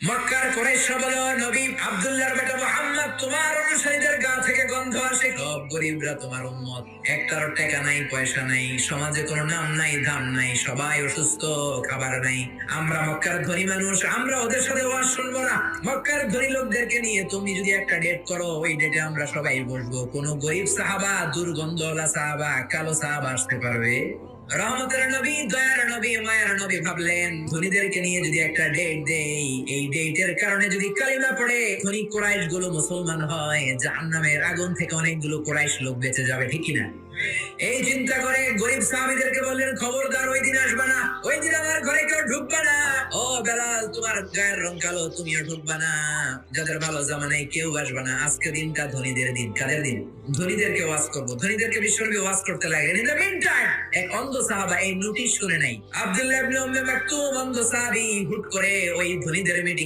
মক্কার কুরাইশরা বলল, নবী আব্দুল্লাহর বেটা মুহাম্মদ, তোমার অনুসারীদের গা থেকে গন্ধ আসে। সব গরিবরা তোমার উম্মত, একটার টাকা নাই, পয়সা নাই, সমাজে কোনো নাম নাই, দাম নাই, সবাই অসুস্থ, খাবার নাই। আমরা মক্কার ধনী মানুষ, আমরা ওদের সাথে ওয়াজ শুনবো না। মক্কার ধনী লোকদেরকে নিয়ে তুমি যদি একটা ডেট করো, ওই ডেটে আমরা সবাই বসবো। কোনো গরিব সাহাবা, দুর্গন্ধওয়ালা সাহাবা, কালো সাহাবা আসতে পারবে? রহমতের নবী, দয়ার নবী, মায়ের নবী ভাবলেন, ধনীদেরকে নিয়ে যদি একটা ডেট দেই, এই ডেটের কারণে যদি কালিমা পড়ে ধনী কুরাইশ গুলো মুসলমান হয়, জাহান্নামের আগুন থেকে অনেকগুলো কুরাইশ লোক বেঁচে যাবে, ঠিক কিনা? এই চিন্তা করে গরিব সাহাবীদেরকে বললেন, খবরদার ওই দিন আসবা না, ওই দিন আমার ঘরে কেউ ঢুকবা না। ও বেলাল, তোমার গায়ের রং কালো, তুমিও ঢুকবা না। যাদের ভালো জামা নেই কেউ আসবা না। আজকে দিনটা ধনীদের দিন। কাদের দিন? ধনীদেরকে ওয়াজ করবো, ধনীদেরকে বিশ্বনবী ওয়াজ করতে লাগলেন। ইন দ্য মিন টাইম এক অন্ধ সাহাবা এই নোটিশ শুনে নাই। আব্দুল্লাহ ইবনে উম্মে মাকতুম, অন্ধ সাহাবী, হুট করে ওই ধনীদের মিটিং